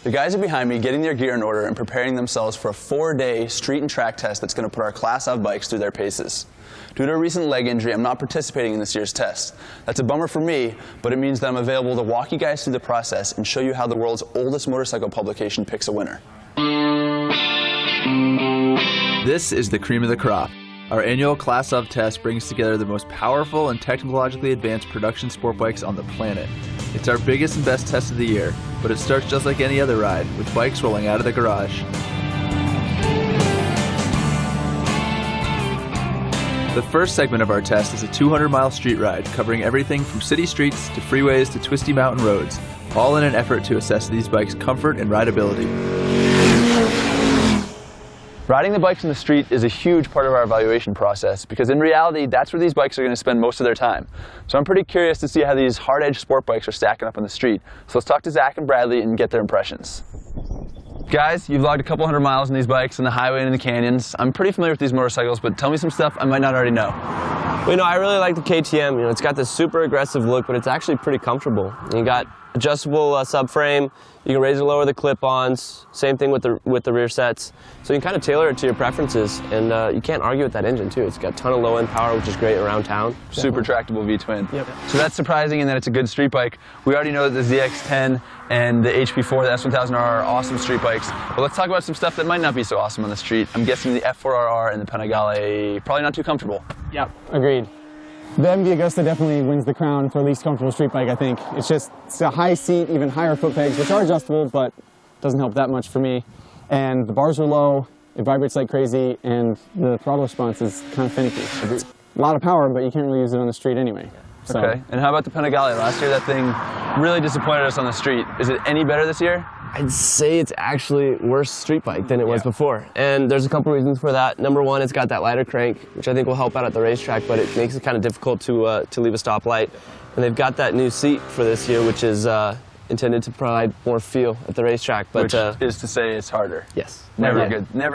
The guys are behind me getting their gear in order and preparing themselves for a 4-day street and track test that's going to put our Class F bikes through their paces. Due to a recent leg injury, I'm not participating in this year's test. That's a bummer for me, but it means that I'm available to walk you guys through the process and show you how the world's oldest motorcycle publication picks a winner. This is the cream of the crop. Our annual Class F test brings together the most powerful and technologically advanced production sport bikes on the planet. It's our biggest and best test of the year, but it starts just like any other ride, with bikes rolling out of the garage. The first segment of our test is a 200-mile street ride, covering everything from city streets to freeways to twisty mountain roads, all in an effort to assess these bikes' comfort and rideability. Riding the bikes in the street is a huge part of our evaluation process because in reality, that's where these bikes are going to spend most of their time. So I'm pretty curious to see how these hard-edged sport bikes are stacking up on the street. So let's talk to Zach and Bradley and get their impressions. Guys, you've logged a couple hundred miles on these bikes on the highway and in the canyons. I'm pretty familiar with these motorcycles, but tell me some stuff I might not already know. Well, I really like the KTM. It's got this super aggressive look, but it's actually pretty comfortable. You got adjustable subframe. You can raise or lower the clip-ons. Same thing with the rear sets. So you can kind of tailor it to your preferences, and you can't argue with that engine too. It's got a ton of low-end power, which is great around town. Super tractable V-twin. Yep. So that's surprising in that it's a good street bike. We already know that the ZX10 and the HP4, the S1000R are awesome street bikes. But let's talk about some stuff that might not be so awesome on the street. I'm guessing the F4RR and the Panigale probably not too comfortable. Yep, agreed. The MV Agusta definitely wins the crown for least comfortable street bike, I think. It's a high seat, even higher foot pegs, which are adjustable, but doesn't help that much for me. And the bars are low, it vibrates like crazy, and the throttle response is kind of finicky. It's a lot of power, but you can't really use it on the street anyway. So. Okay, and how about the Panigale? Last year that thing really disappointed us on the street. Is it any better this year? I'd say it's actually worse street bike than it was before. And there's a couple reasons for that. Number one, it's got that lighter crank, which I think will help out at the racetrack, but it makes it kind of difficult to leave a stoplight. And they've got that new seat for this year, which is intended to provide more feel at the racetrack. But, which is to say it's harder. Yes. Never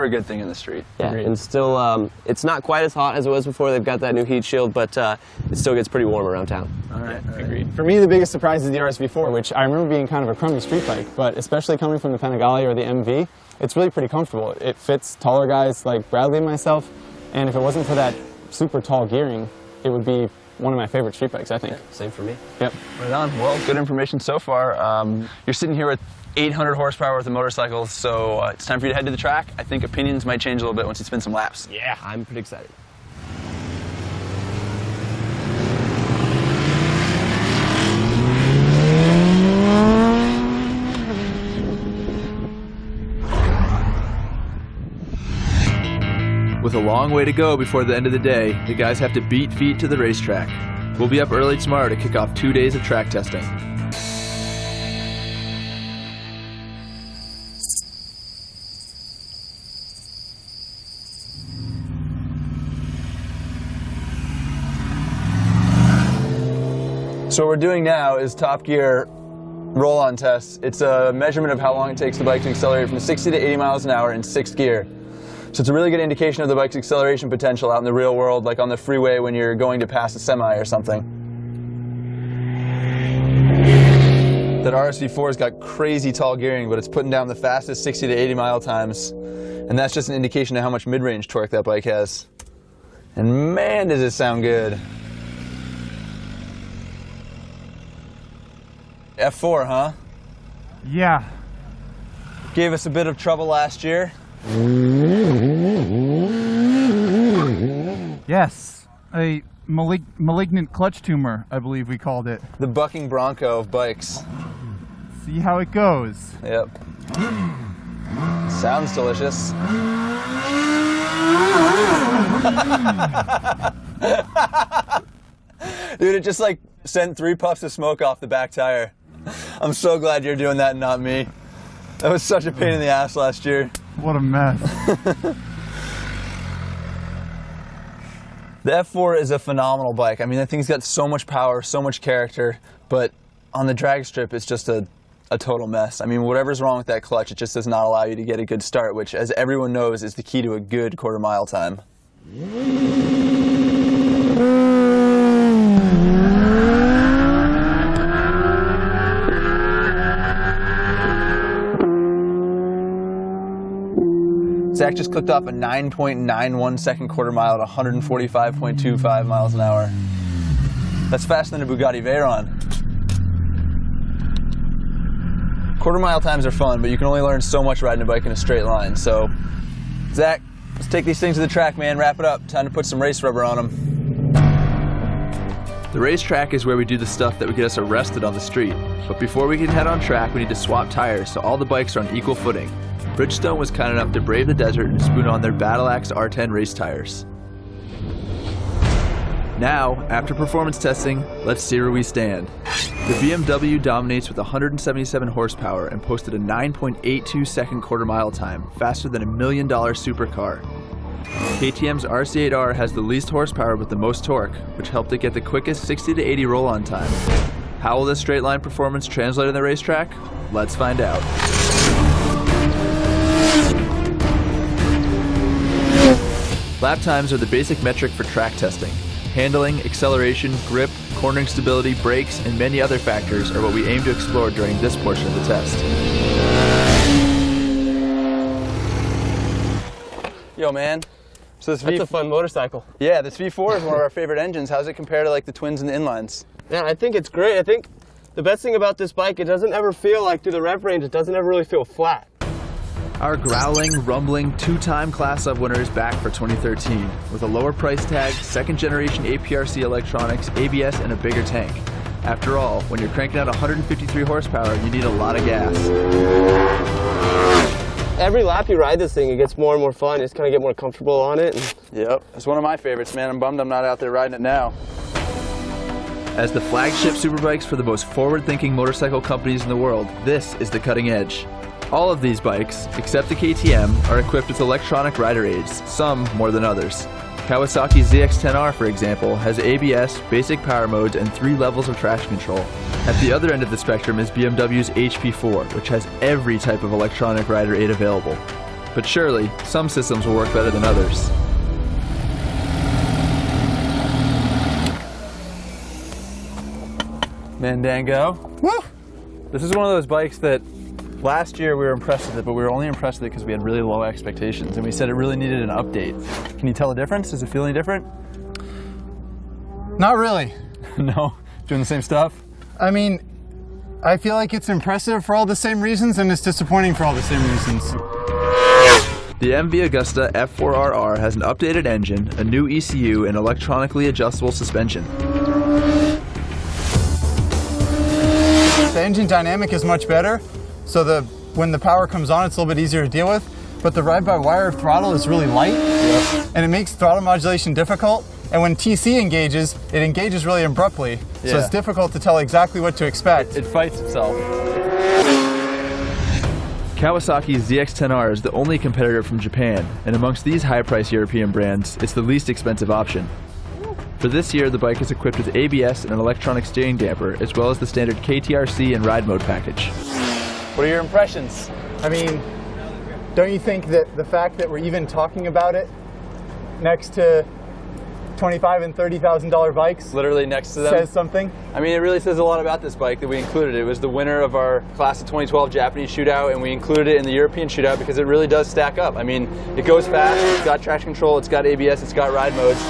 a good thing in the street. Yeah, and still, it's not quite as hot as it was before. They've got that new heat shield, but it still gets pretty warm around town. All right. Agreed. For me, the biggest surprise is the RSV4, which I remember being kind of a crummy street bike, but especially coming from the Panigale or the MV, it's really pretty comfortable. It fits taller guys like Bradley and myself, and if it wasn't for that super tall gearing, it would be one of my favorite street bikes, I think. Yeah, same for me. Yep. Right on. Well, good information so far. You're sitting here with 800 horsepower worth of motorcycles, so it's time for you to head to the track. I think opinions might change a little bit once you spin some laps. Yeah, I'm pretty excited. With a long way to go before the end of the day, the guys have to beat feet to the racetrack. We'll be up early tomorrow to kick off 2 days of track testing. So what we're doing now is Top Gear roll-on tests. It's a measurement of how long it takes the bike to accelerate from 60 to 80 miles an hour in 6th gear. So it's a really good indication of the bike's acceleration potential out in the real world, like on the freeway when you're going to pass a semi or something. That RSV4's got crazy tall gearing, but it's putting down the fastest 60 to 80 mile times. And that's just an indication of how much mid-range torque that bike has. And man, does it sound good. F4, huh? Yeah. Gave us a bit of trouble last year. Yes, a malignant clutch tumor, I believe we called it. The bucking bronco of bikes. See how it goes. Yep. Sounds delicious. Dude, it just like sent 3 puffs of smoke off the back tire. I'm so glad you're doing that and not me. That was such a pain in the ass last year. What a mess. The F4 is a phenomenal bike. I mean, that thing's got so much power, so much character, but on the drag strip, it's just a total mess. I mean, whatever's wrong with that clutch, it just does not allow you to get a good start, which, as everyone knows, is the key to a good quarter-mile time. Zach just clicked off a 9.91 second quarter mile at 145.25 miles an hour. That's faster than a Bugatti Veyron. Quarter mile times are fun, but you can only learn so much riding a bike in a straight line. So, Zach, let's take these things to the track, man. Wrap it up. Time to put some race rubber on them. The racetrack is where we do the stuff that would get us arrested on the street. But before we can head on track, we need to swap tires so all the bikes are on equal footing. Bridgestone was kind enough to brave the desert and spoon on their Battle Axe R10 race tires. Now, after performance testing, let's see where we stand. The BMW dominates with 177 horsepower and posted a 9.82 second quarter mile time, faster than $1 million supercar. KTM's RC8R has the least horsepower but the most torque, which helped it get the quickest 60 to 80 roll-on time. How will this straight line performance translate on the racetrack? Let's find out. Lap times are the basic metric for track testing. Handling, acceleration, grip, cornering stability, brakes, and many other factors are what we aim to explore during this portion of the test. Yo, man. So That's a fun motorcycle. Yeah, this V4 is one of our favorite engines. How does it compare to like the twins and the inlines? Yeah, I think it's great. I think the best thing about this bike, it doesn't ever feel like through the rev range, it doesn't ever really feel flat. Our growling, rumbling, two-time Class Up winner is back for 2013 with a lower price tag, second generation APRC electronics, ABS, and a bigger tank. After all, when you're cranking out 153 horsepower, you need a lot of gas. Every lap you ride this thing, it gets more and more fun. You just kind of get more comfortable on it. Yep, it's one of my favorites, man. I'm bummed I'm not out there riding it now. As the flagship superbikes for the most forward-thinking motorcycle companies in the world, this is the cutting edge. All of these bikes, except the KTM, are equipped with electronic rider aids, some more than others. Kawasaki's ZX-10R, for example, has ABS, basic power modes, and 3 levels of traction control. At the other end of the spectrum is BMW's HP4, which has every type of electronic rider aid available. But surely, some systems will work better than others. Mandango. Woo! This is one of those bikes that last year we were impressed with it, but we were only impressed with it because we had really low expectations, and we said it really needed an update. Can you tell the difference? Does it feel any different? Not really. No? Doing the same stuff? I mean, I feel like it's impressive for all the same reasons and it's disappointing for all the same reasons. The MV Agusta F4RR has an updated engine, a new ECU, and electronically adjustable suspension. The engine dynamic is much better, so when the power comes on, it's a little bit easier to deal with. But the ride-by-wire throttle is really light, and it makes throttle modulation difficult. And when TC engages, it engages really abruptly, so it's difficult to tell exactly what to expect. It fights itself. Kawasaki's ZX-10R is the only competitor from Japan, and amongst these high-priced European brands, it's the least expensive option. For this year, the bike is equipped with ABS and an electronic steering damper, as well as the standard KTRC and ride mode package. What are your impressions? I mean, don't you think that the fact that we're even talking about it next to $25,000 and $30,000 bikes Literally next to them says something? I mean, it really says a lot about this bike that we included. It was the winner of our class of 2012 Japanese Shootout, and we included it in the European Shootout because it really does stack up. I mean, it goes fast, it's got traction control, it's got ABS, it's got ride modes.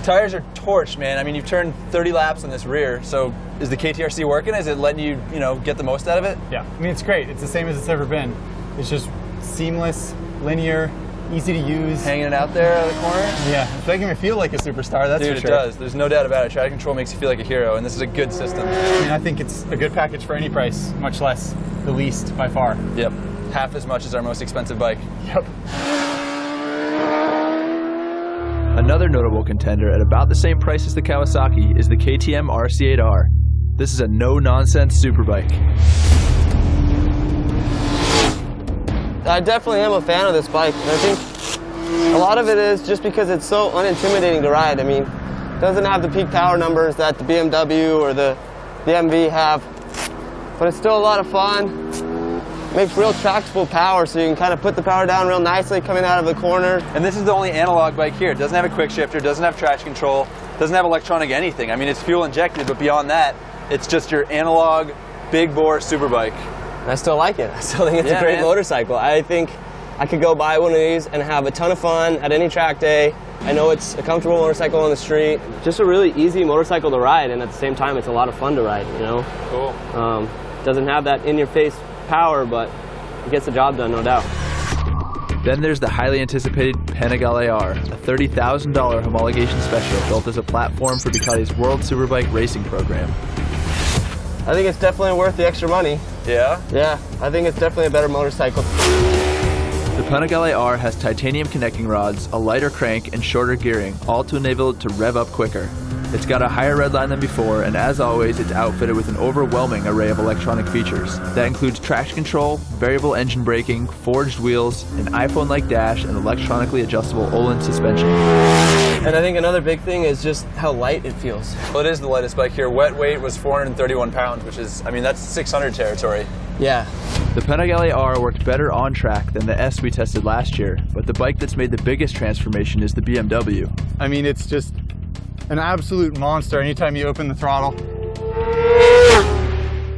Tires are torched, man. I mean, you've turned 30 laps on this rear, so is the KTRC working? Is it letting you, get the most out of it? Yeah, I mean, it's great. It's the same as it's ever been. It's just seamless, linear, easy to use. Hanging it out there out of the corner? Yeah, it's making me feel like a superstar, that's Dude, for sure. it does. There's no doubt about it. Traction control makes you feel like a hero, and this is a good system. I mean, I think it's a good package for any price, much less the least by far. Yep. Half as much as our most expensive bike. Yep. Another notable contender at about the same price as the Kawasaki is the KTM RC8R. This is a no-nonsense superbike. I definitely am a fan of this bike. And I think a lot of it is just because it's so unintimidating to ride. I mean, it doesn't have the peak power numbers that the BMW or the MV have, but it's still a lot of fun. Makes real tractable power, so you can kind of put the power down real nicely coming out of the corner. And this is the only analog bike here. It doesn't have a quick shifter, doesn't have traction control, doesn't have electronic anything. I mean, it's fuel injected, but beyond that, it's just your analog, big bore superbike. I still like it. I still think it's a great motorcycle. I think I could go buy one of these and have a ton of fun at any track day. I know it's a comfortable motorcycle on the street. Just a really easy motorcycle to ride, and at the same time, it's a lot of fun to ride, you know? Cool. Doesn't have that in-your-face power, but it gets the job done, no doubt. Then there's the highly anticipated Panigale R, a $30,000 homologation special built as a platform for Ducati's World Superbike racing program. I think it's definitely worth the extra money. Yeah? Yeah, I think it's definitely a better motorcycle. The Panigale R has titanium connecting rods, a lighter crank, and shorter gearing, all to enable it to rev up quicker. It's got a higher redline than before, and as always, it's outfitted with an overwhelming array of electronic features. That includes traction control, variable engine braking, forged wheels, an iPhone-like dash, and electronically adjustable Öhlins suspension. And I think another big thing is just how light it feels. Well, it is the lightest bike here. Wet weight was 431 pounds, which is, I mean, that's 600 territory. Yeah. The Panigale R worked better on track than the S we tested last year, but the bike that's made the biggest transformation is the BMW. I mean, it's just an absolute monster anytime you open the throttle.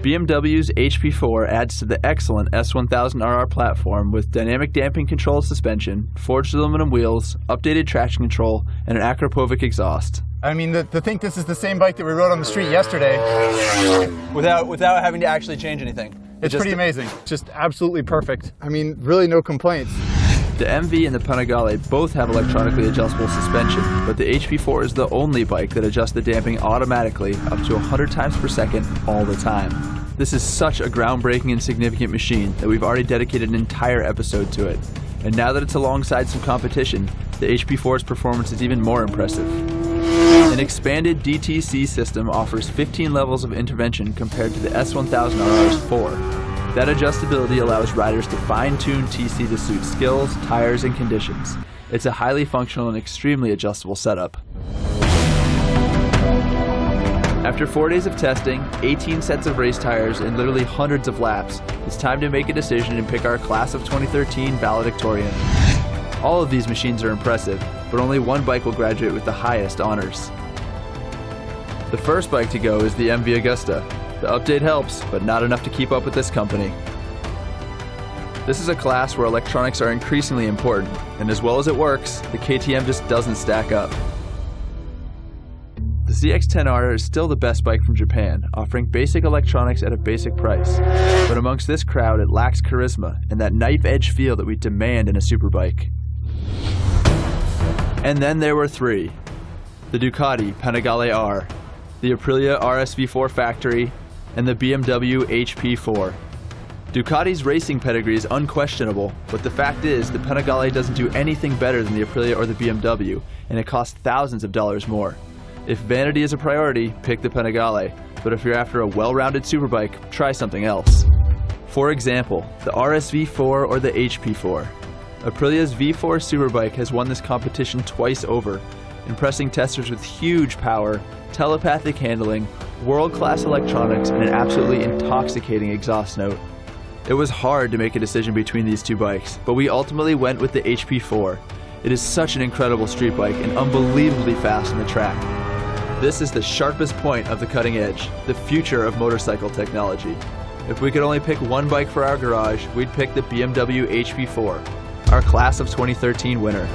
BMW's HP4 adds to the excellent S1000RR platform with dynamic damping control suspension, forged aluminum wheels, updated traction control, and an Akrapovic exhaust. I mean, to think this is the same bike that we rode on the street yesterday. Without having to actually change anything. It's pretty amazing. Just absolutely perfect. I mean, really no complaints. The MV and the Panigale both have electronically adjustable suspension, but the HP4 is the only bike that adjusts the damping automatically up to 100 times per second all the time. This is such a groundbreaking and significant machine that we've already dedicated an entire episode to it. And now that it's alongside some competition, the HP4's performance is even more impressive. An expanded DTC system offers 15 levels of intervention compared to the S1000RR's 4. That adjustability allows riders to fine-tune TC to suit skills, tires, and conditions. It's a highly functional and extremely adjustable setup. After 4 days of testing, 18 sets of race tires, and literally hundreds of laps, it's time to make a decision and pick our class of 2013 valedictorian. All of these machines are impressive, but only one bike will graduate with the highest honors. The first bike to go is the MV Agusta. The update helps, but not enough to keep up with this company. This is a class where electronics are increasingly important, and as well as it works, the KTM just doesn't stack up. The ZX-10R is still the best bike from Japan, offering basic electronics at a basic price. But amongst this crowd, it lacks charisma and that knife-edge feel that we demand in a superbike. And then there were three. The Ducati Panigale R, the Aprilia RSV4 factory, and the BMW HP4. Ducati's racing pedigree is unquestionable, but the fact is the Panigale doesn't do anything better than the Aprilia or the BMW, and it costs thousands of dollars more. If vanity is a priority, pick the Panigale, but if you're after a well-rounded superbike, try something else. For example, the RSV4 or the HP4. Aprilia's V4 superbike has won this competition twice over, impressing testers with huge power, telepathic handling, world-class electronics, and an absolutely intoxicating exhaust note. It was hard to make a decision between these two bikes, but we ultimately went with the HP4. It is such an incredible street bike and unbelievably fast on the track. This is the sharpest point of the cutting edge, the future of motorcycle technology. If we could only pick one bike for our garage, we'd pick the BMW HP4, our class of 2013 winner.